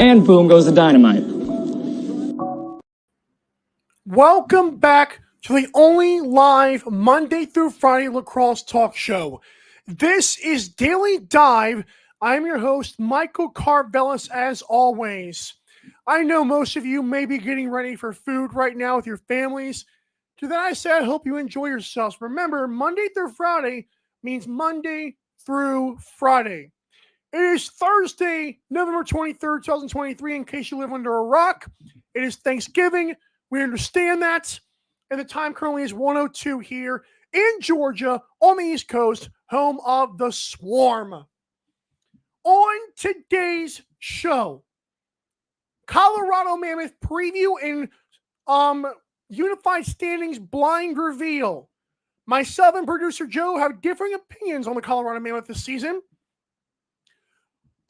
And boom goes the dynamite. Welcome back to the only live Monday through Friday lacrosse talk show. This is Daily Dive. I'm your host, Michael Carvelis, as always. I know most of you may be getting ready for food right now with your families. To that I say, I hope you enjoy yourselves. Remember, Monday through Friday means Monday through Friday. It is Thursday, November 23rd, 2023, in case you live under a rock. It is Thanksgiving. We understand that. And the time currently is 1:02 here in Georgia on the East Coast, home of the Swarm. On today's show, Colorado Mammoth preview and Unified Standings blind reveal. Myself and producer Joe have differing opinions on the Colorado Mammoth this season.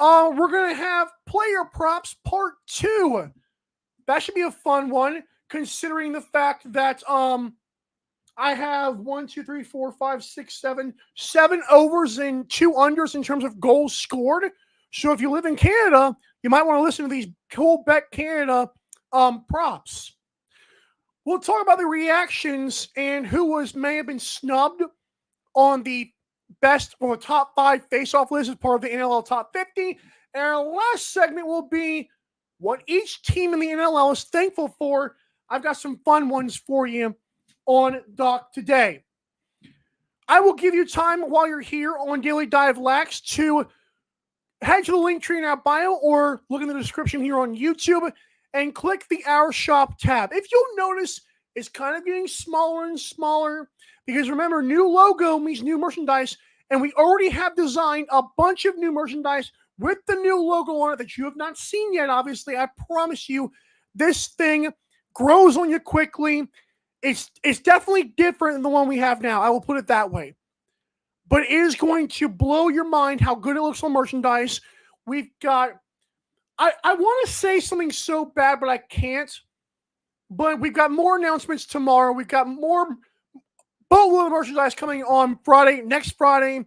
We're going to have player props part 2. That should be a fun one, considering the fact that I have 7 overs and 2 unders in terms of goals scored. So if you live in Canada, you might want to listen to these cool Bet Canada props. We'll talk about the reactions and who may have been snubbed on the top 5 face-off list as part of the NLL Top 50. And our last segment will be what each team in the NLL is thankful for. I've got some fun ones for you on Doc today. I will give you time while you're here on Daily Dive Lax to head to the link tree in our bio or look in the description here on YouTube and click the Our Shop tab. If you'll notice, it's kind of getting smaller and smaller because remember, new logo means new merchandise, and we already have designed a bunch of new merchandise with the new logo on it that you have not seen yet, obviously. I promise you, this thing grows on you quickly. It's definitely different than the one we have now. I will put it that way. But it is going to blow your mind how good it looks on merchandise. We've got... I want to say something so bad, but I can't. But we've got more announcements tomorrow. We've got more boatload of merchandise coming on next Friday.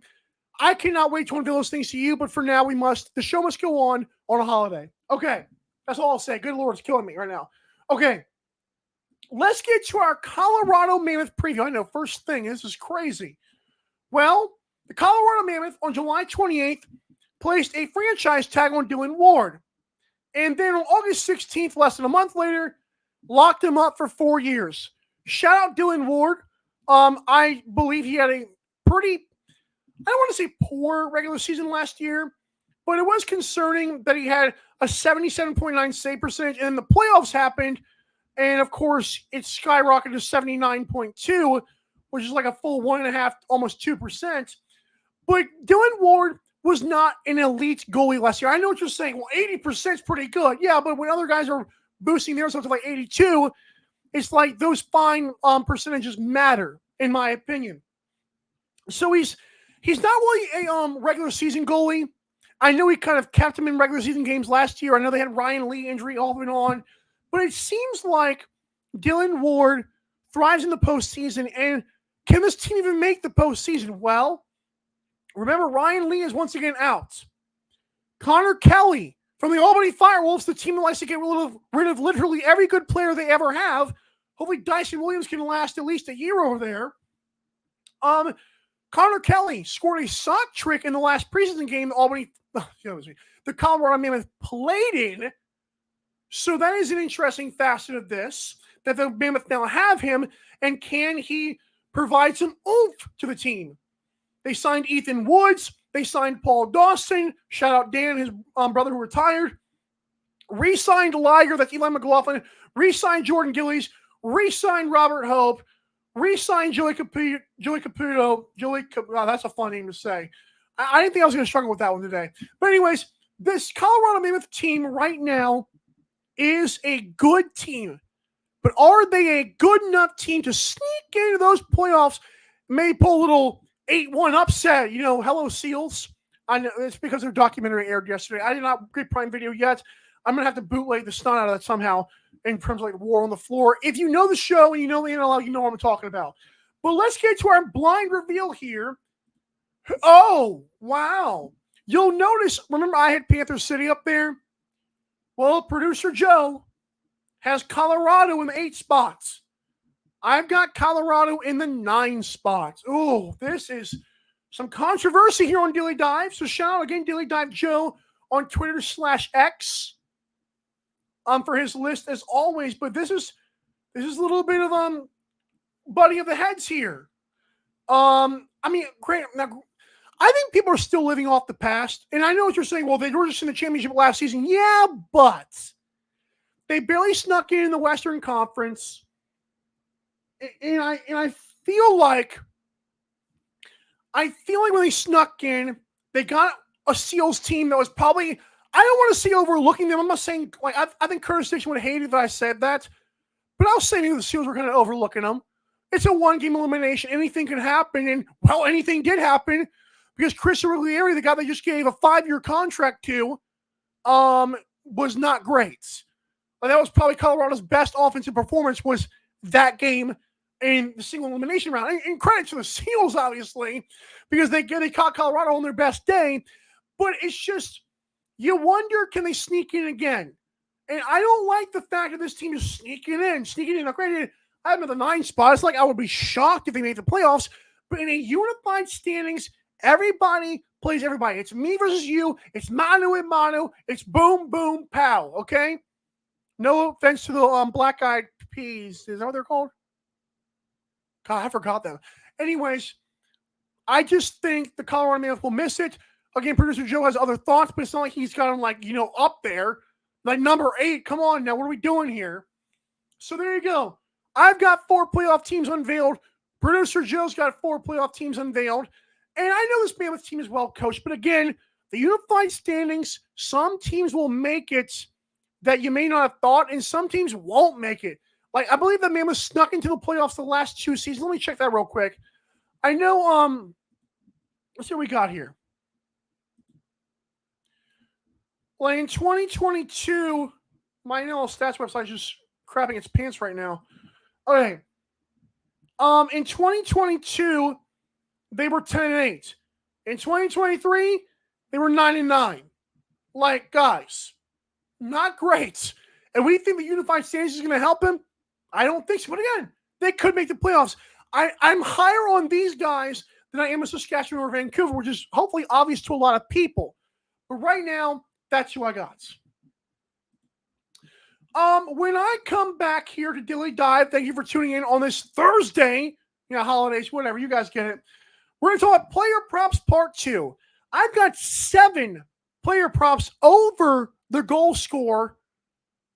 I cannot wait to unveil those things to you, but for now, the show must go on a holiday. Okay, that's all I'll say. Good Lord, it's killing me right now. Okay, let's get to our Colorado Mammoth preview. I know, first thing, this is crazy. Well, the Colorado Mammoth on July 28th placed a franchise tag on Dylan Ward. And then on August 16th, less than a month later, locked him up for 4 years. Shout out Dylan Ward. I believe he had a pretty, I don't want to say poor regular season last year, but it was concerning that he had a 77.9 save percentage, and then the playoffs happened, and of course, it skyrocketed to 79.2, which is like a full 1.5, almost 2%. But Dylan Ward was not an elite goalie last year. I know what you're saying. Well, 80% is pretty good. Yeah, but when other guys are boosting theirs up to like 82, it's like those fine percentages matter, in my opinion. So he's not really a regular season goalie. I know he kind of kept him in regular season games last year. I know they had Ryan Lee injury off and on. But it seems like Dylan Ward thrives in the postseason. And can this team even make the postseason? Well, remember, Ryan Lee is once again out. Connor Kelly from the Albany Firewolves, the team that likes to get rid of literally every good player they ever have. Hopefully Dyson Williams can last at least a year over there. Connor Kelly scored a sock trick in the last preseason game the Colorado Mammoth played in. So that is an interesting facet of this, that the Mammoth now have him, and can he provide some oomph to the team? They signed Ethan Woods. They signed Paul Dawson. Shout out Dan, his brother who retired. Re-signed Liger, that's Eli McLaughlin. Re-signed Jordan Gillies. Re-signed Robert Hope. Re-signed Joey Caputo. That's a fun name to say. I didn't think I was going to struggle with that one today. But anyways, this Colorado Mammoth team right now is a good team. But are they a good enough team to sneak into those playoffs? Maybe pull a little 8-1 upset. Hello, Seals. I know it's because their documentary aired yesterday. I did not get Prime Video yet. I'm going to have to bootleg the stun out of that somehow in terms of like War on the Floor. If you know the show and you know the NLL, you know what I'm talking about. But let's get to our blind reveal here. Oh, wow. You'll notice, remember I had Panther City up there? Well, producer Joe has Colorado in the 8 spots. I've got Colorado in the 9 spots. Oh, this is some controversy here on Daily Dive. So shout out again, Daily Dive Joe on Twitter/X for his list as always. But this is a little bit of butting of the heads here. Great. Now, I think people are still living off the past. And I know what you're saying. Well, they were just in the championship last season. Yeah, but they barely snuck in the Western Conference. And I feel like when they snuck in, they got a Seals team that was probably, I don't want to say overlooking them. I'm not saying, like, I think Curtis Dixon would have hated that I said that. But I was saying the Seals were kind of overlooking them. It's a 1-game elimination. Anything can happen. And, well, anything did happen because Chris Riglieri, the guy they just gave a 5-year contract to, was not great. And that was probably Colorado's best offensive performance was that game in the single elimination round. And credit to the Seals, obviously, because they caught Colorado on their best day. But it's just, you wonder, can they sneak in again? And I don't like the fact that this team is sneaking in. Now, granted, I have them at the 9 spot. It's like I would be shocked if they made the playoffs. But in a unified standings, everybody plays everybody. It's me versus you. It's mano and mano. It's boom, boom, pow. Okay? No offense to the Black Eyed Peas. Is that what they're called? God, I forgot them. Anyways, I just think the Colorado Mammoth will miss it. Again, producer Joe has other thoughts, but it's not like he's got them up there. Like number 8. Come on now. What are we doing here? So there you go. I've got 4 playoff teams unveiled. Producer Joe's got 4 playoff teams unveiled. And I know this Mammoth team is well coached, but again, the unified standings, some teams will make it that you may not have thought, and some teams won't make it. Like, I believe that Mammoth snuck into the playoffs the last 2 seasons. Let me check that real quick. I know, let's see what we got here. Well, in 2022, my NLL stats website is just crapping its pants right now. Okay. In 2022, they were 10-8. In 2023, they were 9-9. Like, guys, not great. And we think the unified standings is going to help them? I don't think so. But again, they could make the playoffs. I'm higher on these guys than I am in Saskatchewan or Vancouver, which is hopefully obvious to a lot of people. But right now, that's who I got. When I come back here to Daily Dive, thank you for tuning in on this Thursday. Holidays, whatever. You guys get it. We're going to talk about player props part 2. I've got 7 player props over their goal score,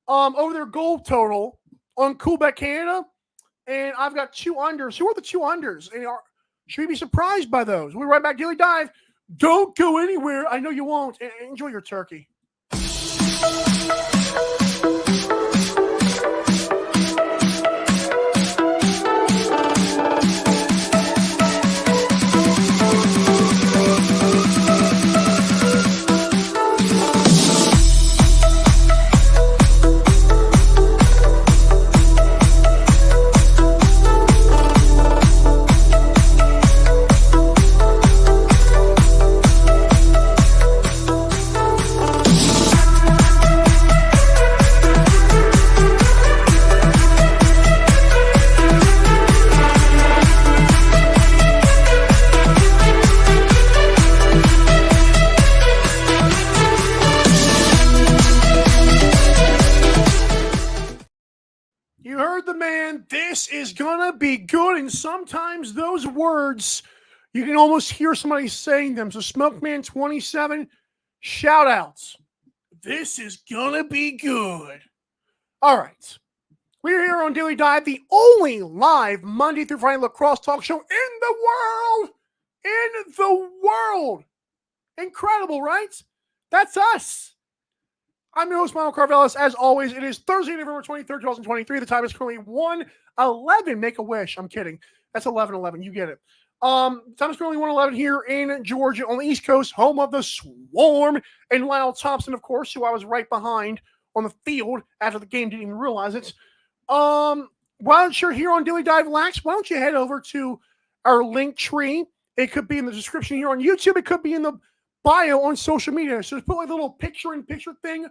over their goal total on Coolbet Canada, and I've got 2 unders. Who are the 2 unders? And should we be surprised by those? We'll be right back, Daily Dive. Don't go anywhere. I know you won't. Enjoy your turkey. This is gonna be good, and sometimes those words You can almost hear somebody saying them. So Smokeman27, shout outs. This is gonna be good. All right. We're here on Daily Dive, the only live Monday through Friday lacrosse talk show in the world. In the world. Incredible, right? That's us. I'm your host, Michael Carvelis. As always, it is Thursday, November 23rd, 2023. The time is currently 1:11. Make a wish. I'm kidding. That's 11:11. You get it. Time is currently 1:11 here in Georgia on the East Coast, home of the Swarm. And Lyle Thompson, of course, who I was right behind on the field after the game, didn't even realize it. Why don't you here on Daily Dive Lax? Why don't you head over to our link tree? It could be in the description here on YouTube. It could be in the bio on social media. So just put like a little picture-in-picture thing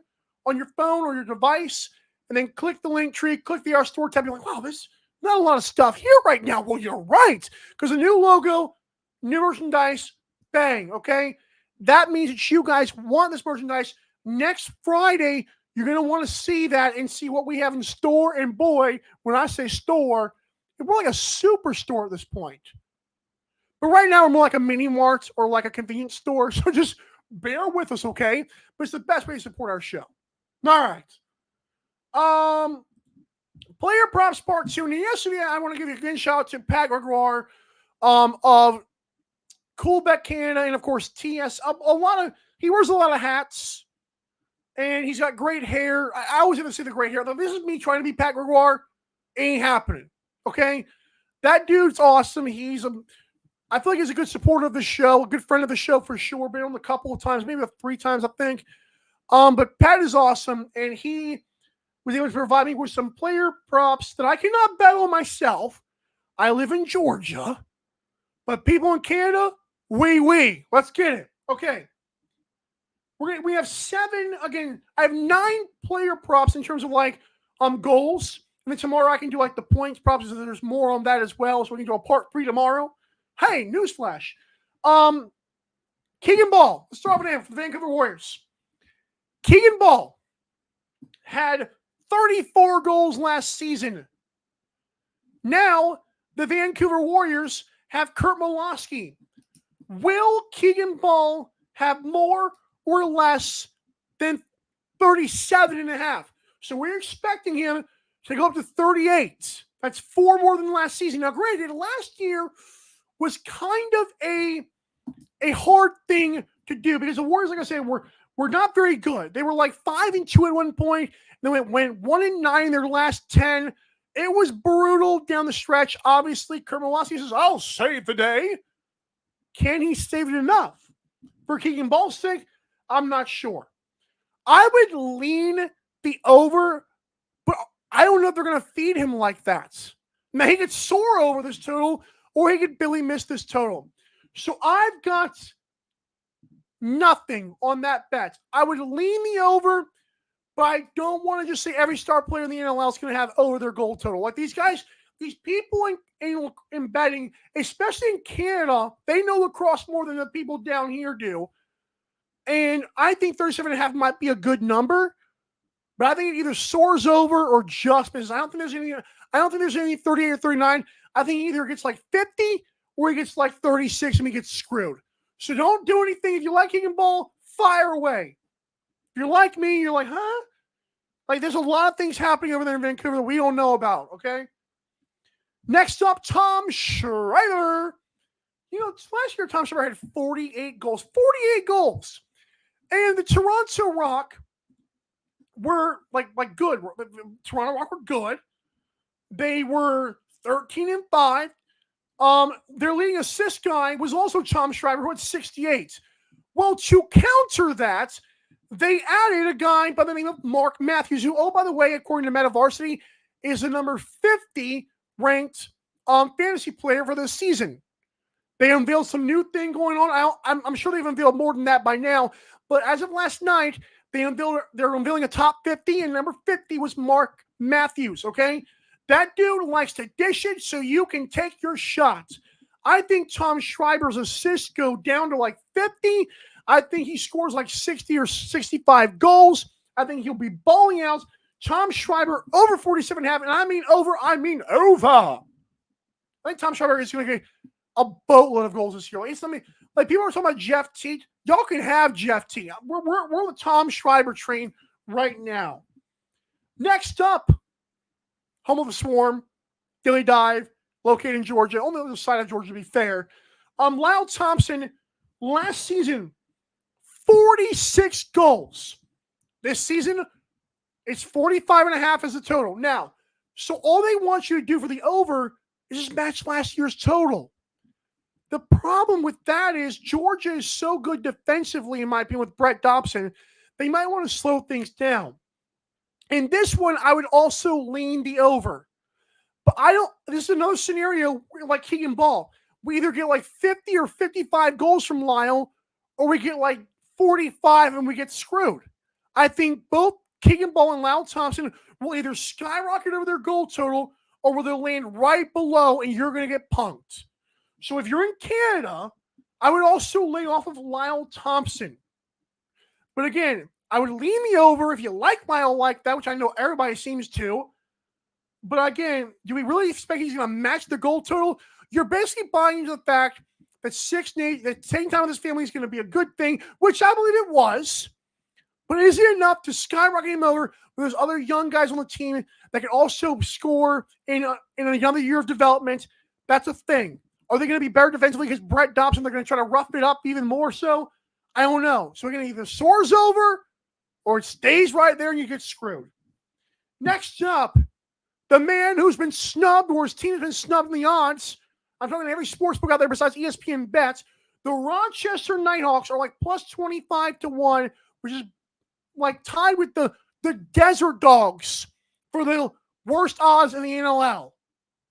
on your phone or your device, and then click the link tree, click the Our Store tab. You're like, wow, there's not a lot of stuff here right now. Well, you're right, because a new logo, new merchandise, bang, okay? That means that you guys want this merchandise. Next Friday, you're going to want to see that and see what we have in store. And boy, when I say store, we're like a superstore at this point. But right now, we're more like a mini mart or like a convenience store. So just bear with us, okay? But it's the best way to support our show. All right. Player props part 2. And yesterday, I want to give you a good shout out to Pat Gregoire of Coolbeck Canada, and of course TS. He wears a lot of hats, and he's got great hair. I always have to say the great hair. Though this is me trying to be Pat Gregoire. Ain't happening. Okay, that dude's awesome. I feel like he's a good supporter of the show, a good friend of the show for sure. Been on a couple of times, maybe 3 times, I think. But Pat is awesome, and he was able to provide me with some player props that I cannot bet on myself. I live in Georgia, but people in Canada, let's get it. Okay, we have 7 again. I have 9 player props in terms of like goals, and then tomorrow I can do like the points props. So there's more on that as well. So we can do a part 3 tomorrow. Hey, newsflash. Keegan Ball. Let's start with him for the Vancouver Warriors. Keegan Ball had 34 goals last season. Now, the Vancouver Warriors have Kurt Molosky. Will Keegan Ball have more or less than 37.5? So we're expecting him to go up to 38. That's 4 more than last season. Now, granted, last year was kind of a hard thing to do because the Warriors, like I said, were not very good. They were like 5-2 at one point. Then it went 1-9 in their last 10. It was brutal down the stretch. Obviously, Kurt Molosky says, I'll save the day. Can he save it enough? For Keegan Ball's sake, I'm not sure. I would lean the over, but I don't know if they're going to feed him like that. Now, he could soar over this total, or he could Billy miss this total. So I've got nothing on that bet. I would lean the over, but I don't want to just say every star player in the NLL is going to have over their goal total. Like these guys, these people in betting, especially in Canada, they know lacrosse more than the people down here do. And I think 37.5 might be a good number, but I think it either soars over or just misses. I don't think there's any 38 or 39. I think he either gets like 50 or he gets like 36 and he gets screwed. So don't do anything. If you like Keegan Ball, fire away. If you're like me, you're like, huh? Like there's a lot of things happening over there in Vancouver that we don't know about, okay? Next up, Tom Schreiber. You know, last year Tom Schreiber had 48 goals. 48 goals. And the Toronto Rock were like good. Toronto Rock were good. They were 13-5. Their leading assist guy was also Tom Schreiber, who had 68. Well, to counter that, they added a guy by the name of Mark Matthews, who, oh, by the way, according to MetaVarsity, is the number 50 ranked fantasy player for this season. They unveiled some new thing going on. I'm sure they've unveiled more than that by now. But as of last night, they're unveiling a top 50, and number 50 was Mark Matthews, okay? That dude likes to dish it so you can take your shots. I think Tom Schreiber's assists go down to like 50. I think he scores like 60 or 65 goals. I think he'll be balling out. Tom Schreiber over 47.5, and I mean over. I think Tom Schreiber is going to get a boatload of goals this year. Like people are talking about Jeff Teat. Y'all can have Jeff Teat. We're on the Tom Schreiber train right now. Next up, home of the Swarm, Dilly Dive, located in Georgia, on the other side of Georgia to be fair. Lyle Thompson, last season, 46 goals. This season, it's 45.5 as a total. Now, so all they want you to do for the over is just match last year's total. The problem with that is Georgia is so good defensively, in my opinion, with Brett Dobson, they might want to slow things down. In this one, I would also lean the over. But this is another scenario like Keegan Ball. We either get like 50 or 55 goals from Lyle, or we get like 45 and we get screwed. I think both Keegan Ball and Lyle Thompson will either skyrocket over their goal total, or will they land right below and you're going to get punked. So if you're in Canada, I would also lay off of Lyle Thompson. But again, I would lean the over if you like Lyle like that, which I know everybody seems to. But again, do we really expect he's going to match the goal total? You're basically buying into the fact that that taking time with his family is going to be a good thing, which I believe it was. But is it enough to skyrocket him over when there's other young guys on the team that can also score in another year of development? That's a thing. Are they going to be better defensively because Brett Dobson, they're going to try to rough it up even more so? I don't know. So we're going to either soars over or it stays right there and you get screwed. Next up, the man who's been snubbed or his team has been snubbed in the odds. I'm talking to every sportsbook out there besides ESPN Bets. The Rochester Nighthawks are like plus 25 to 1, which is like tied with the Desert Dogs for the worst odds in the NLL.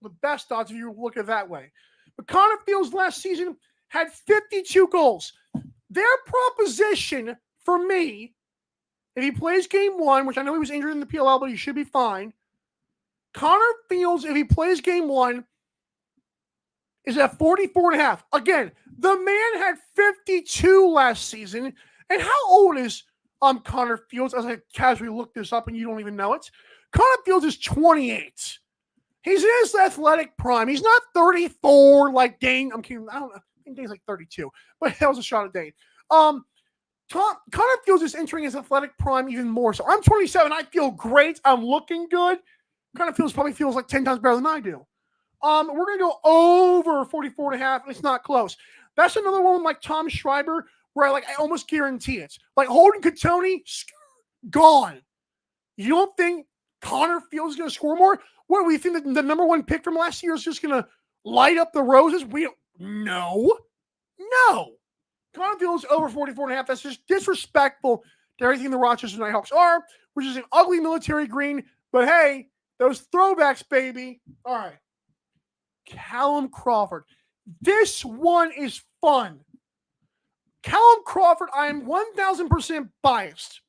The best odds if you look at it that way. But Connor Fields last season had 52 goals. Their proposition for me, if he plays game 1, which I know he was injured in the PLL, but he should be fine. Connor Fields, if he plays game 1, is at 44.5. Again, the man had 52 last season. And how old is Connor Fields? As I casually looked this up and you don't even know it. Connor Fields is 28. He's in his athletic prime. He's not 34 like Dane. I'm kidding. I don't know. I think Dane's like 32. But that was a shot at Dane. Connor Fields is entering his athletic prime even more. So I'm 27. I feel great. I'm looking good. Connor Fields probably feels like 10 times better than I do. We're going to go over 44.5, and it's not close. That's another one like Tom Schreiber, where I almost guarantee it. Like Holden Catoni, gone. You don't think Connor Fields is going to score more? What do we think that the number 1 pick from last year is just going to light up the roses? We don't. No. Connor Fields over 44.5. That's just disrespectful to everything the Rochester Nighthawks are, which is an ugly military green. But hey, those throwbacks, baby. All right. Callum Crawford. This one is fun. Callum Crawford, I am 1,000% biased.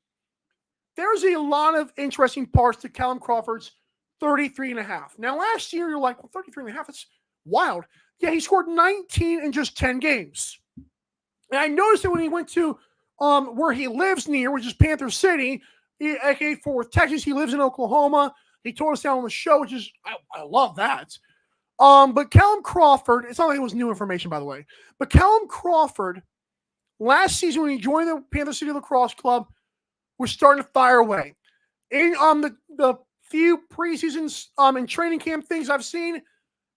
There's a lot of interesting parts to Callum Crawford's 33.5. Now, last year, you're like, well, 33.5, that's wild. Yeah, he scored 19 in just 10 games. And I noticed that when he went to where he lives near, which is Panther City, aka Fort Worth, Texas, he lives in Oklahoma. He told us down on the show, which is, I love that. But Callum Crawford, it's not like it was new information, by the way, but Callum Crawford, last season when he joined the Panther City Lacrosse Club, was starting to fire away. In the few preseasons and training camp things I've seen,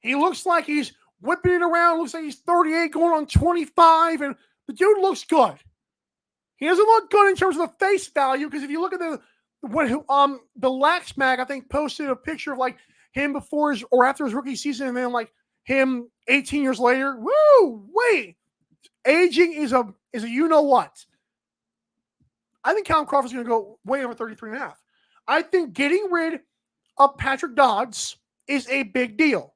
he looks like he's whipping it around. Looks like he's 38 going on 25, and the dude looks good. He doesn't look good in terms of the face value, because if you look at the Lax Mag, I think, posted a picture of like him before his or after his rookie season, and then like him 18 years later. Woo! Wait, aging is a you know what? I think Callum Crawford's going to go way over 33.5. I think getting rid of Patrick Dodds is a big deal.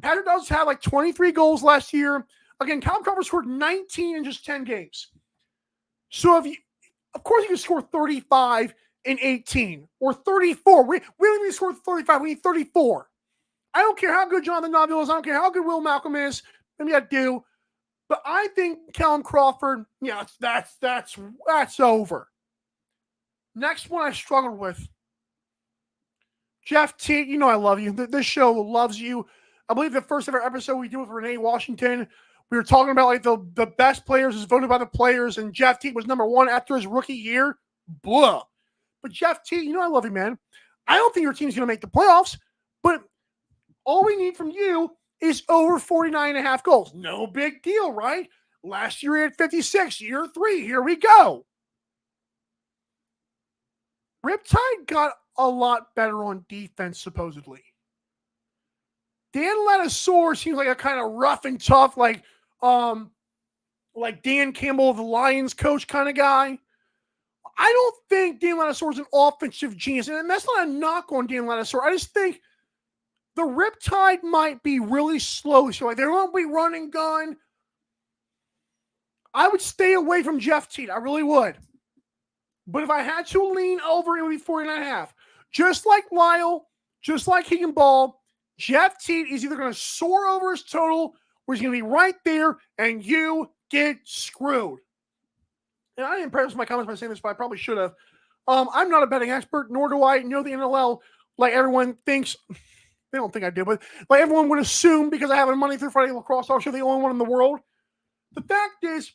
Patrick Dodds had like 23 goals last year. Again, Callum Crawford scored 19 in just 10 games. So of course you can score 35 in 18 or 34. We don't even score 35. We need 34. I don't care how good Jonathan Noville is. I don't care how good Will Malcolm is. Maybe I do. But I think Callum Crawford, yeah, that's over. Next one I struggled with. Jeff Teat, you know I love you. This show loves you. I believe the first ever episode we did with Renee Washington, we were talking about like the best players as voted by the players, and Jeff Teague was #1 after his rookie year. Blah. But Jeff Teague, I love you, man. I don't think your team's going to make the playoffs, but all we need from you is over 49.5 goals. No big deal, right? Last year he had 56, year 3. Here we go. Riptide got a lot better on defense, supposedly. Dan Lattisaur seems like a kind of rough and tough, like Dan Campbell, the Lions coach kind of guy. I don't think Dan Lattisaur is an offensive genius, and that's not a knock on Dan Lattisaur. I just think the Riptide might be really slow. So like they won't be run and gun. I would stay away from Jeff Teague. I really would. But if I had to lean over, it would be 49.5. Just like Lyle, just like Keegan Ball, Jeff Teague is either going to soar over his total or he's going to be right there and you get screwed. And I didn't preface my comments by saying this, but I probably should have. I'm not a betting expert, nor do I know the NLL like everyone thinks. They don't think I do, but like everyone would assume because I have a Monday through Friday lacrosse talk show, the only one in the world. The fact is,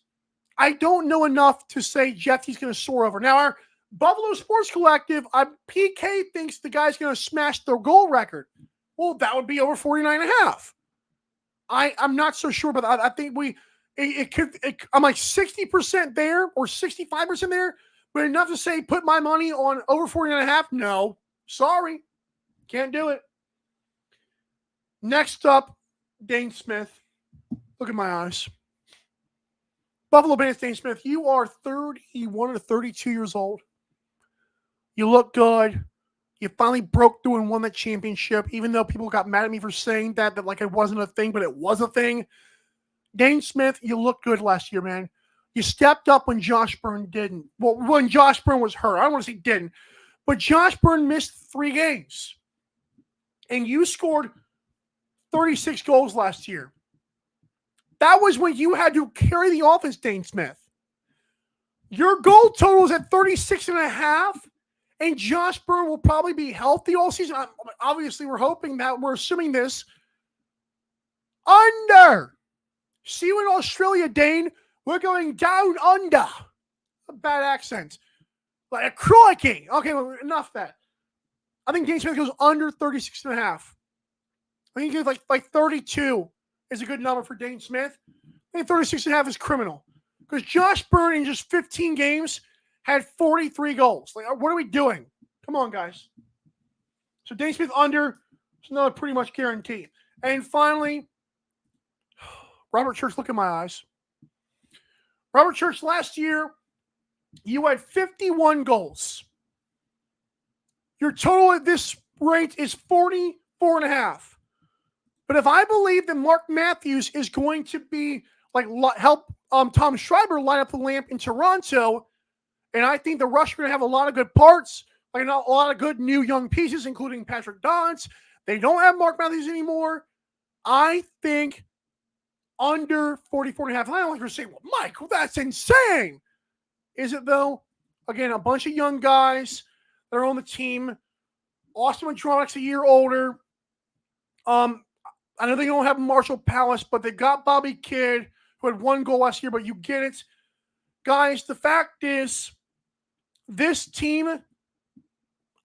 I don't know enough to say Jeff Teague's going to soar over. Now, our Buffalo Sports Collective, PK thinks the guy's going to smash their goal record. Well, that would be over 49.5. I'm not so sure about that. I think I'm like 60% there or 65% there, but enough to say put my money on over 49.5? No. Sorry. Can't do it. Next up, Dane Smith. Look at my eyes. Buffalo Bandits Dane Smith, you are 31 or 32 years old. You look good. You finally broke through and won that championship, even though people got mad at me for saying that like it wasn't a thing, but it was a thing. Dane Smith, you looked good last year, man. You stepped up when Josh Byrne didn't. Well, when Josh Byrne was hurt. I don't want to say didn't, but Josh Byrne missed 3 games. And you scored 36 goals last year. That was when you had to carry the offense, Dane Smith. Your goal total is at 36.5, and Josh Byrne will probably be healthy all season. Obviously, we're hoping that. We're assuming this. Under. See you in Australia, Dane. We're going down under. A bad accent. Like a crikey. Okay, well, enough of that. I think Dane Smith goes under 36.5. I think he goes like 32. Is a good number for Dane Smith. I think 36.5 is criminal. Because Josh Byrne in just 15 games had 43 goals. Like, what are we doing? Come on, guys. So Dane Smith under is another pretty much guarantee. And finally, Robert Church, look in my eyes. Robert Church, last year, you had 51 goals. Your total at this rate is 44.5. But if I believe that Mark Matthews is going to be like help Tom Schreiber light up the lamp in Toronto, and I think the Rush are going to have a lot of good parts, like a lot of good new young pieces, including Patrick Dodds. They don't have Mark Matthews anymore. I think under 44.5. And I don't like to say, well, Mike, that's insane. Is it though? Again, a bunch of young guys that are on the team. Austin Madronic's a year older. I know they don't have Marshall Palace, but they got Bobby Kidd, who had 1 goal last year, but you get it. Guys, the fact is, this team,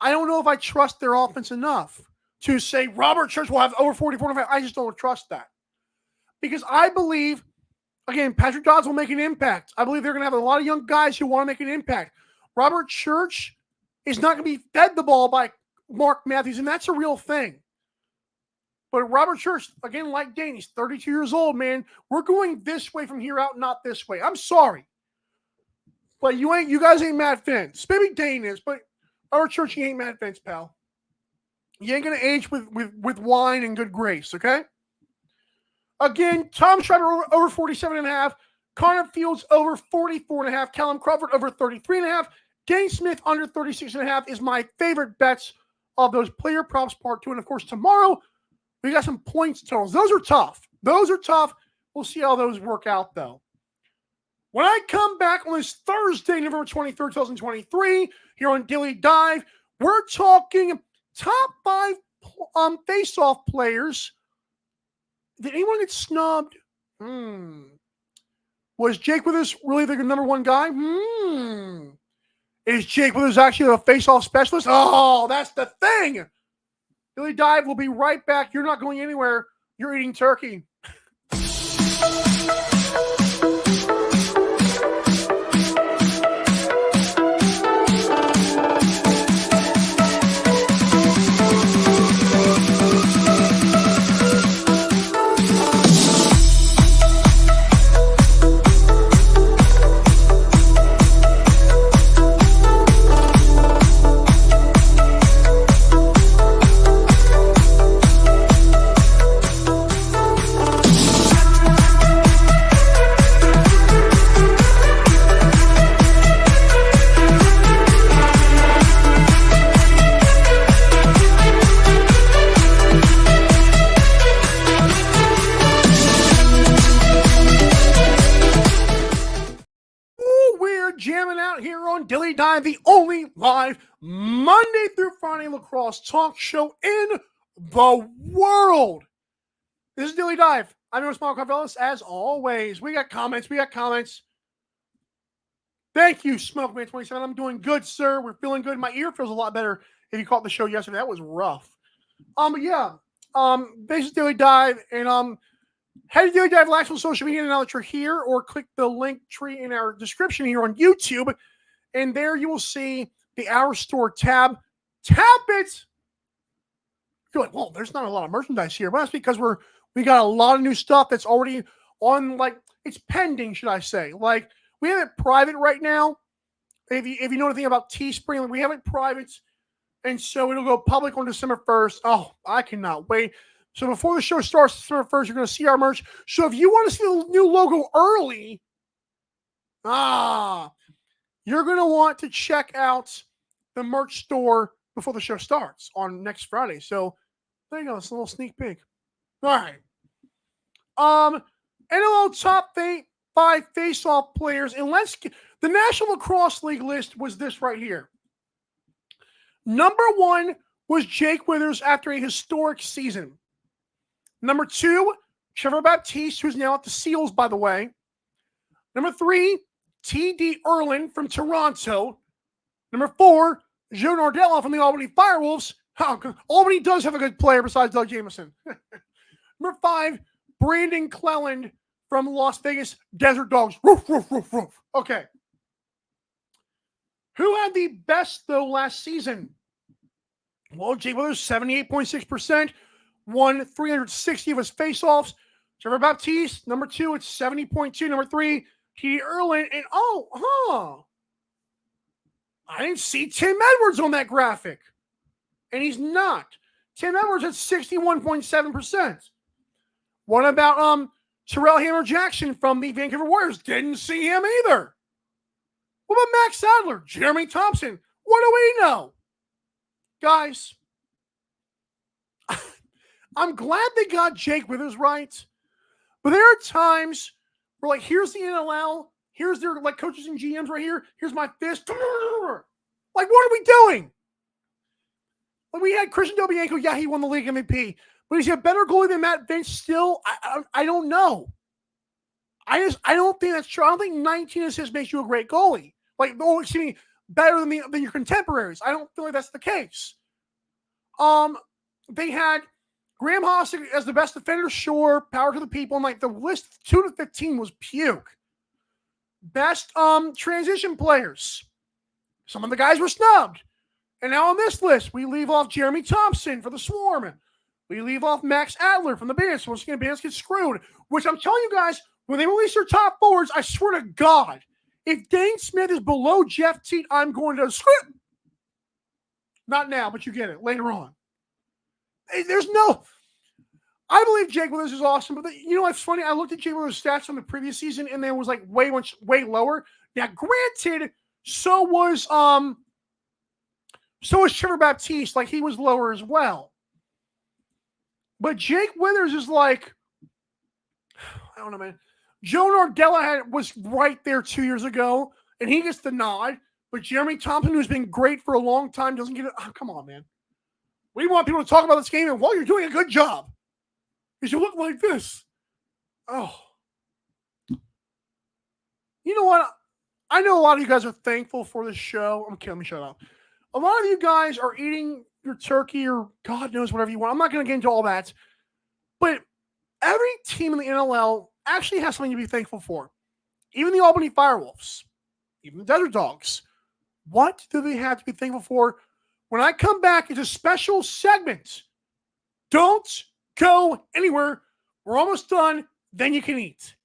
I don't know if I trust their offense enough to say Robert Church will have over 44.5. I just don't trust that. Because I believe, again, Patrick Dodds will make an impact. I believe they're going to have a lot of young guys who want to make an impact. Robert Church is not going to be fed the ball by Mark Matthews, and that's a real thing. But Robert Church, again, like Dane, he's 32 years old, man. We're going this way from here out, not this way. I'm sorry. But you guys ain't Matt Vince. Maybe Dane is, but Robert Church, he ain't Matt Vince, pal. You ain't going to age with wine and good grace, okay? Again, Tom Schreiber over 47.5. Connor Fields over 44.5. Callum Crawford over 33.5. Dane Smith under 36.5 is my favorite bets of those player props part 2. And, of course, tomorrow, we got some points totals. Those are tough. We'll see how those work out, though. When I come back on this Thursday, November 23rd, 2023, here on Daily Dive, we're talking top 5 face-off players Did anyone get snubbed? Was Jake Withers really the number one guy? Is Jake Withers actually a face-off specialist? Oh, that's the thing. Billy Dive will be right back. You're not going anywhere. You're eating turkey. Jamming out here on Dilly Dive, the only live Monday through Friday lacrosse talk show in the world. This is Dilly Dive. I'm your Small Carvelis. As always, we got comments. Thank you, Smokeman27. I'm doing good, sir. We're feeling good. My ear feels a lot better. If you caught the show yesterday, that was rough. This is Dilly Dive, and head to Dilly Dive Live on social media now that you're here, or click the link tree in our description here on YouTube, and there you will see the Our Store tab. Tap it! You're like, well, there's not a lot of merchandise here. Well, that's because we got a lot of new stuff that's already on, like, it's pending, should I say. Like, we have it private right now. If you know anything about Teespring, we have it private, and so it'll go public on December 1st. Oh, I cannot wait. So before the show starts December 1st, you're going to see our merch. So if you want to see the new logo early, you're going to want to check out the merch store before the show starts on next Friday. So there you go. It's a little sneak peek. All right. NLL top 5 face-off players. And the National Lacrosse League list was this right here. Number 1 was Jake Withers after a historic season. Number 2, Trevor Baptiste, who's now at the Seals, by the way. Number 3, T.D. Erlin from Toronto. Number 4, Joe Nardella from the Albany Firewolves. Albany does have a good player besides Doug Jameson. Number 5, Brandon Cleland from Las Vegas Desert Dogs. Roof, roof, roof, roof. Okay. Who had the best, though, last season? Well, Jake Withers, 78.6%. Won 360 of his faceoffs. Trevor Baptiste, number 2, it's 70.2. Number 3, T.D. Erlin. And I didn't see Tim Edwards on that graphic. And he's not. Tim Edwards at 61.7%. What about Terrell Hammer Jackson from the Vancouver Warriors? Didn't see him either. What about Max Sadler? Jeremy Thompson? What do we know? Guys, I'm glad they got Jake Withers right, but there are times where, like, here's the NLL, here's their, like, coaches and GMs right here, here's my fist. Like, what are we doing? Like, we had Christian Del Bianco, yeah, he won the league MVP, but is he a better goalie than Matt Vince still? I don't know. I don't think that's true. I don't think 19 assists makes you a great goalie. Like, better than your contemporaries. I don't feel like that's the case. They had Graham Hossick as the best defender, sure. Power to the people. And, like, the list 2 to 15 was puke. Best transition players. Some of the guys were snubbed. And now on this list, we leave off Jeremy Thompson for the Swarm. We leave off Max Adler from the Bandits. Once again, Bandits get screwed. Which I'm telling you guys, when they release their top forwards, I swear to God, if Dane Smith is below Jeff Teat, I'm going to screw. Not now, but you get it later on. I believe Jake Withers is awesome, but you know what's funny? I looked at Jake Withers' stats from the previous season, and they was like way lower. Now, granted, so was Trevor Baptiste. Like, he was lower as well. But Jake Withers is like, I don't know, man. Joe Nardella was right there 2 years ago, and he gets the nod. But Jeremy Thompson, who's been great for a long time, doesn't get it. Oh, come on, man. We want people to talk about this game, and while you're doing a good job. Because you look like this. Oh. You know what? I know a lot of you guys are thankful for this show. I'm kidding. Let me shut up. A lot of you guys are eating your turkey or God knows whatever you want. I'm not going to get into all that. But every team in the NLL actually has something to be thankful for. Even the Albany Firewolves, even the Desert Dogs. What do they have to be thankful for? When I come back, it's a special segment. Don't go anywhere. We're almost done. Then you can eat.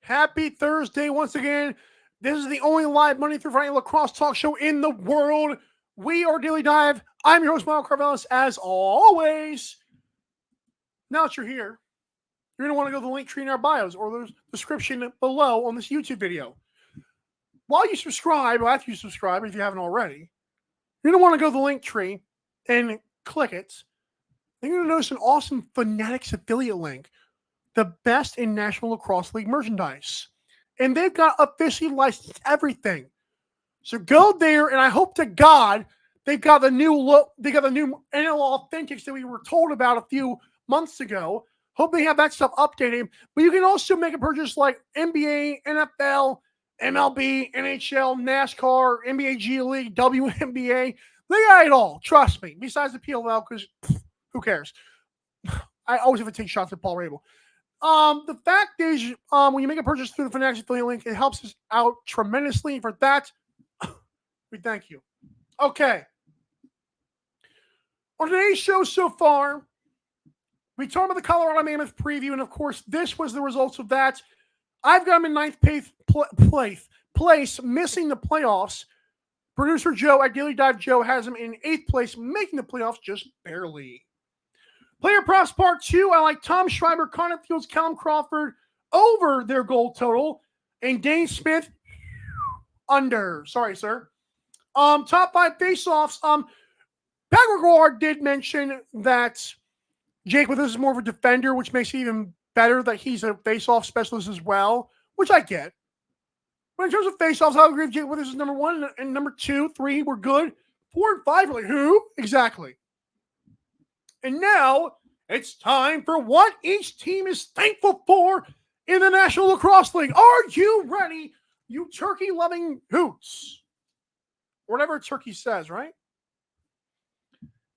Happy Thursday once again. This is the only live Monday through Friday lacrosse talk show in the world. We are Daily Dive. I'm your host, Michael Carvelis, as always. Now that you're here, you're going to want to go to the link tree in our bios or the description below on this YouTube video. While you subscribe, or after you subscribe, if you haven't already, you're going to want to go to the link tree and click it. Then you're going to notice an awesome Fanatics affiliate link. The best in National Lacrosse League merchandise. And they've got officially licensed everything. So go there, and I hope to God they've got the new look. They got the new NLL Authentics that we were told about a few months ago. Hope they have that stuff updated. But you can also make a purchase like NBA, NFL, MLB, NHL, NASCAR, NBA G League, WNBA. They got it all. Trust me. Besides the PLL, because who cares? I always have to take shots at Paul Rabel. The fact is, when you make a purchase through the Fanatics affiliate link, it helps us out tremendously. For that, we thank you. Okay. On today's show so far, we talked about the Colorado Mammoth preview, and of course, this was the results of that. I've got him in ninth place, missing the playoffs. Producer Joe at Daily Dive Joe has him in 8th place, making the playoffs just barely. Player props part 2. I like Tom Schreiber, Connor Fields, Callum Crawford over their goal total, and Dane Smith under. Sorry, sir. Top 5 faceoffs. Pat Gregor did mention that Jake Withers is more of a defender, which makes it even better that he's a faceoff specialist as well, which I get. But in terms of faceoffs, I agree with Jake Withers is number 1, and number 2, 3 were good. 4 and 5 were like, who? Exactly. And now it's time for what each team is thankful for in the National Lacrosse League. Are you ready, you turkey-loving hoots? Whatever turkey says, right?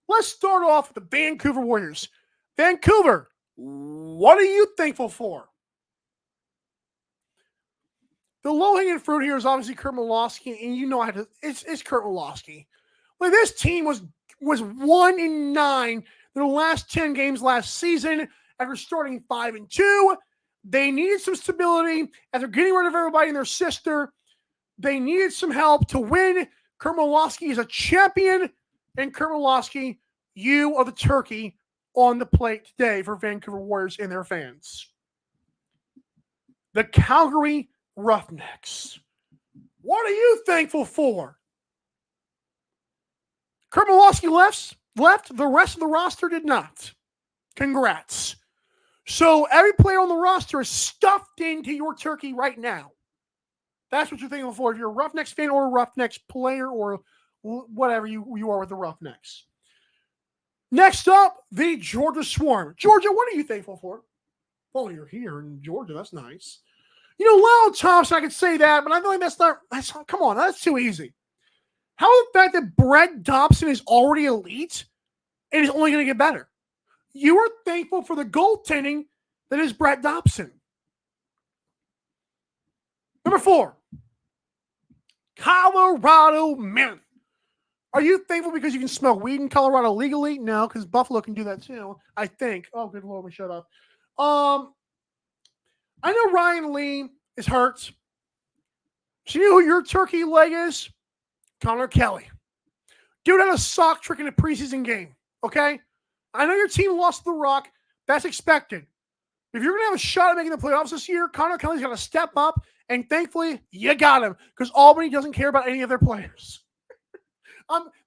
Let's start off with the Vancouver Warriors. Vancouver, what are you thankful for? The low-hanging fruit here is obviously Kurt Malosky, and you know it's Kurt Malosky. Like, this team was 1-9 their last 10 games last season after starting 5-2. They needed some stability after getting rid of everybody and their sister. They needed some help to win. Kurt Malosky is a champion, and Kurt Malosky, you are the turkey on the plate today for Vancouver Warriors and their fans. The Calgary Roughnecks. What are you thankful for? Kurt Malosky left. The rest of the roster did not. Congrats. So every player on the roster is stuffed into your turkey right now. That's what you're thankful for. If you're a Roughnecks fan or a Roughnecks player or whatever you are with the Roughnecks. Next up, the Georgia Swarm. Georgia, what are you thankful for? Well, you're here in Georgia. That's nice. You know, Lyle Thompson, I could say that, but I feel like that's come on, that's too easy. How the fact that Brett Dobson is already elite and is only going to get better? You are thankful for the goaltending that is Brett Dobson. Number 4, Colorado Mammoth. Are you thankful because you can smoke weed in Colorado legally? No, because Buffalo can do that too, I think. Oh, good Lord, we shut up. I know Ryan Lee is hurt. So you know who your turkey leg is? Connor Kelly. Dude had a sock trick in a preseason game, okay? I know your team lost to the Rock. That's expected. If you're going to have a shot at making the playoffs this year, Connor Kelly's got to step up, and thankfully, you got him, because Albany doesn't care about any of their players.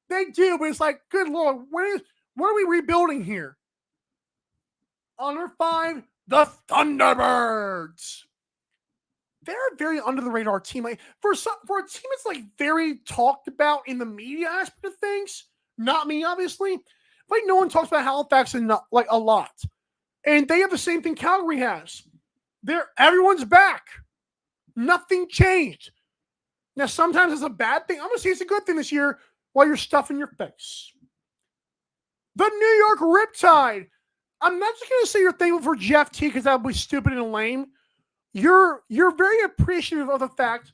They do, but it's like, good Lord, what are we rebuilding here? On number 5, the Thunderbirds. They're a very under the radar team. Like, for a team that's like very talked about in the media aspect of things, not me, obviously. Like, no one talks about Halifax like a lot. And they have the same thing Calgary has. Everyone's back. Nothing changed. Now, sometimes it's a bad thing. I'm going to say it's a good thing this year while you're stuffing your face. The New York Riptide. I'm not just going to say you're thankful for Jeff T because that would be stupid and lame. You're very appreciative of the fact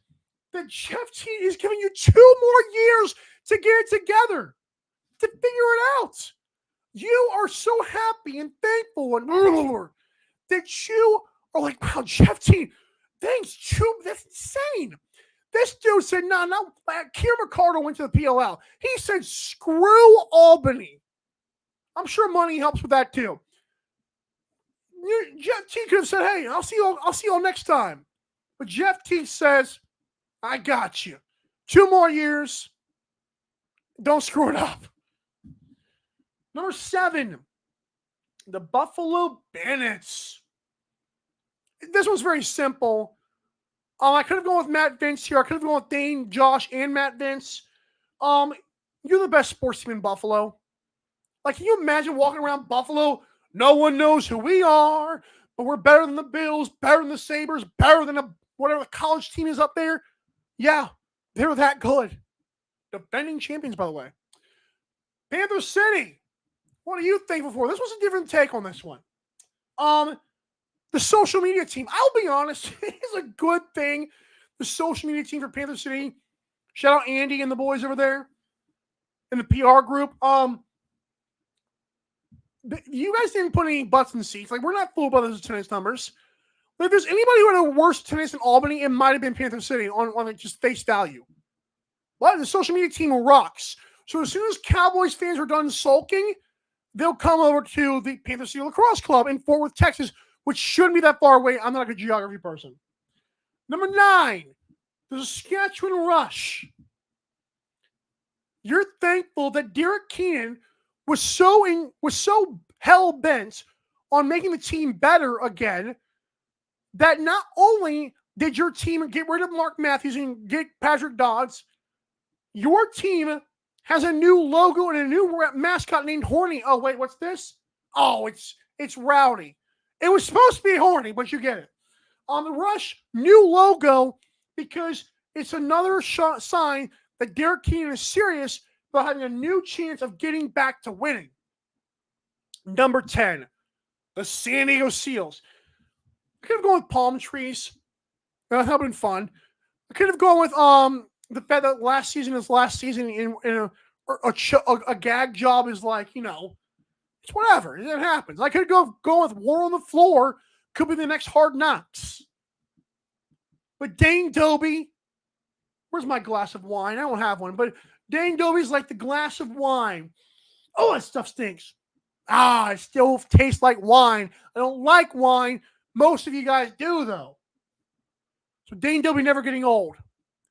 that Jeff T is giving you 2 more years to get it together, to figure it out. You are so happy and thankful and that you are like, wow, Jeff T, thanks, that's insane. This dude said, no. Kier McCardle went to the PLL. He said, screw Albany. I'm sure money helps with that too. Jeff T could have said, hey, I'll see you next time. But Jeff T says, I got you. 2 more years. Don't screw it up. Number 7, the Buffalo Bandits. This one's very simple. I could have gone with Matt Vince here. I could have gone with Dane, Josh, and Matt Vince. You're the best sports team in Buffalo. Like, can you imagine walking around Buffalo? No one knows who we are, but we're better than the Bills, better than the Sabres, better than whatever the college team is up there. Yeah, they're that good. Defending champions, by the way. Panther City. What are you thankful for? This was a different take on this one. The social media team. I'll be honest, it's a good thing. The social media team for Panther City. Shout out Andy and the boys over there in the PR group. You guys didn't put any butts in seats. Like, we're not fooled by those attendance numbers. But if there's anybody who had a worse attendance than Albany, it might have been Panther City on just face value. But the social media team rocks. So as soon as Cowboys fans are done sulking, they'll come over to the Panther City Lacrosse Club in Fort Worth, Texas, which shouldn't be that far away. I'm not a good geography person. Number 9, the Saskatchewan Rush. You're thankful that Derek Keenan was so hell-bent on making the team better again that not only did your team get rid of Mark Matthews and get Patrick Dodds, your team has a new logo and a new mascot named Horny. Oh, wait, what's this? Oh, it's Rowdy. It was supposed to be Horny, but you get it. On the Rush, new logo because it's another sign that Derek Keenan is serious about having a new chance of getting back to winning. Number 10, the San Diego Seals. I could have gone with palm trees. That would have been fun. I could have gone with the fact that last season is last season in a gag job is like, it's whatever. It happens. I could go with War on the Floor. Could be the next Hard Knocks. But Dane Dobie, where's my glass of wine? I don't have one, but Dane Dobie's like the glass of wine. Oh, that stuff stinks. It still tastes like wine. I don't like wine. Most of you guys do, though. So Dane Dobie never getting old.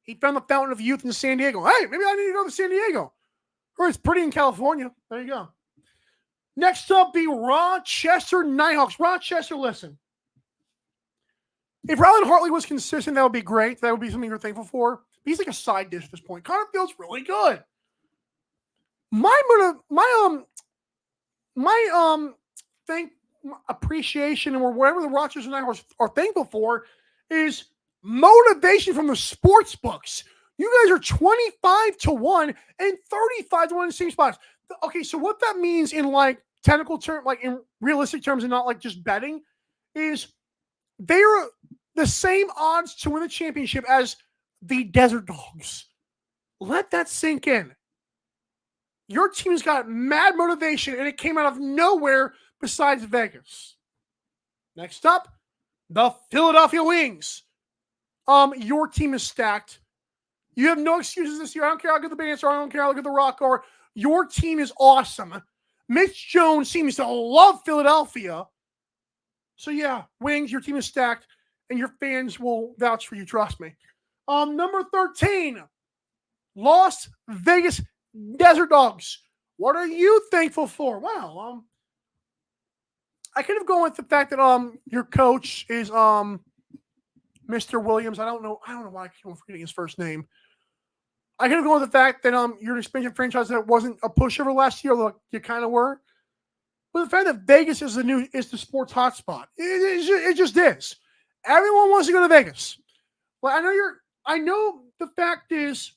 He found the fountain of youth in San Diego. Hey, maybe I need to go to San Diego. Or it's pretty in California. There you go. Next up, the Rochester Nighthawks. Rochester, listen. If Rylan Hartley was consistent, that would be great. That would be something you're thankful for. He's like a side dish at this point. Connor Field's really good. My appreciation or whatever the Rochester Nighthawks are thankful for is motivation from the sports books. You guys are 25-1 and 35-1 in the same spots. Okay, so what that means in like technical terms, like in realistic terms and not like just betting, is they're the same odds to win the championship as the Desert Dogs. Let that sink in. Your team's got mad motivation, and it came out of nowhere besides Vegas. Next up, the Philadelphia Wings. Your team is stacked. You have no excuses this year. I don't care how good the Bandits are. I don't care how good the Rock are. Your team is awesome. Mitch Jones seems to love Philadelphia. So yeah, Wings, your team is stacked, and your fans will vouch for you. Trust me. Number 13, Las Vegas Desert Dogs. What are you thankful for? Wow. I could have gone with the fact that your coach is Mr. Williams. I don't know why I keep forgetting his first name. I could have gone with the fact that you're an expansion franchise that wasn't a pushover last year, although you kind of were. But the fact that Vegas is the sports hotspot. It just is. Everyone wants to go to Vegas. Well, I know the fact is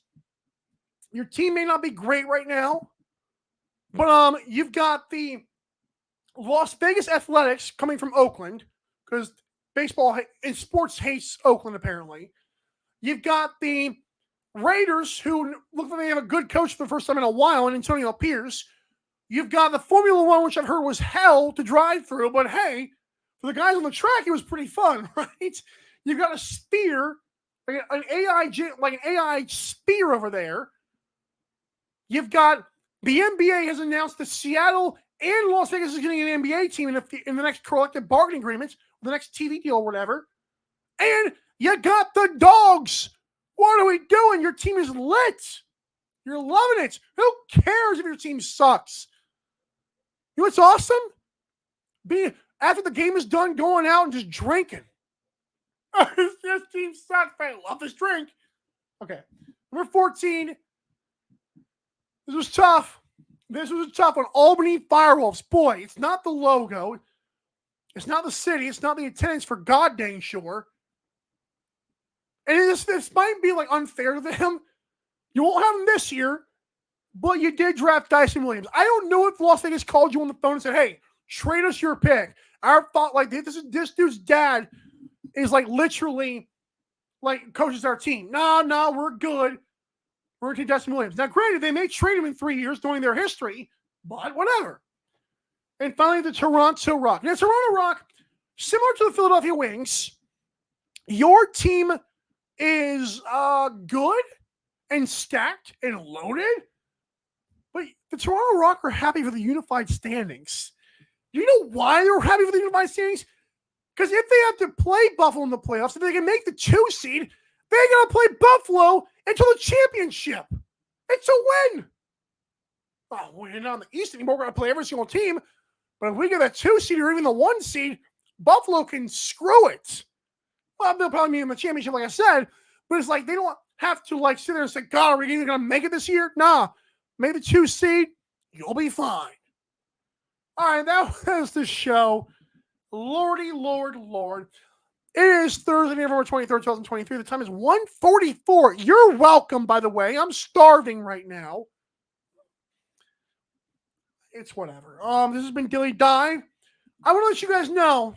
your team may not be great right now, but you've got the Las Vegas Athletics coming from Oakland, because baseball and sports hates Oakland apparently. You've got the Raiders, who look like they have a good coach for the first time in a while, and Antonio Pierce. You've got the Formula One, which I've heard was hell to drive through, but hey, for the guys on the track, it was pretty fun, right? You've got a spear, like an AI spear over there. You've got the NBA has announced that Seattle and Las Vegas is getting an NBA team in the next collective bargaining agreement, the next TV deal or whatever. And you got the Dogs. What are we doing? Your team is lit. You're loving it. Who cares if your team sucks? You know what's awesome? After the game is done, going out and just drinking. This team sucks, but I love this drink. Okay. Number 14. This was tough. This was a tough one. Albany Firewolves. Boy, it's not the logo. It's not the city. It's not the attendance, for god dang sure. And this might be like unfair to them. You won't have them this year, but you did draft Dyson Williams. I don't know if Las Vegas called you on the phone and said, hey, trade us your pick. I thought like this dude's dad is like literally like coaches our team. No, we're good. We're going to take Dyson Williams. Now, granted, they may trade him in 3 years during their history, but whatever. And finally, the Toronto Rock. Now, Toronto Rock, similar to the Philadelphia Wings, your team is good and stacked and loaded, but the Toronto Rock are happy for the unified standings. Do you know why they were happy for the unified standings? Because if they have to play Buffalo in the playoffs, if they can make the 2 seed, they're going to play Buffalo until the championship. It's a win. Oh, we're not in the East anymore. We're going to play every single team. But if we get that 2 seed or even the 1 seed, Buffalo can screw it. Well, they'll probably be in the championship, like I said, but it's like they don't have to like sit there and say, God, are we even going to make it this year? Nah, make the 2 seed, you'll be fine. All right, that was the show. Lordy, Lord. It is Thursday, November 23rd, 2023. The time is 1:44. You're welcome, by the way. I'm starving right now. It's whatever. This has been Dilly Dive. I want to let you guys know,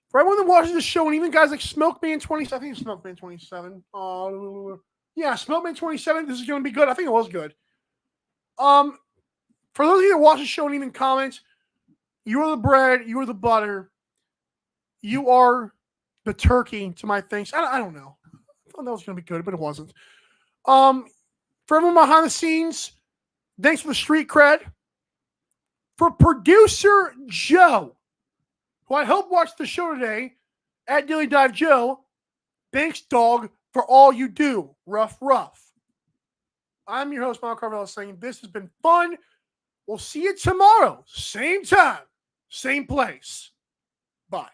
for everyone that watches the show, and even guys like Smokeman27, I think it's Smokeman27. Yeah, Smokeman27, this is going to be good. I think it was good. For those of you that watch the show and even comment, you are the bread, you are the butter, you are the turkey to my things. I don't know. I thought that was going to be good, but it wasn't. For everyone behind the scenes, thanks for the street cred. For producer Joe, who I hope watched the show today, at Dilly Dive Joe, thanks, dog, for all you do. Rough. I'm your host, Michael Carvalho, saying this has been fun. We'll see you tomorrow. Same time, same place. Bye.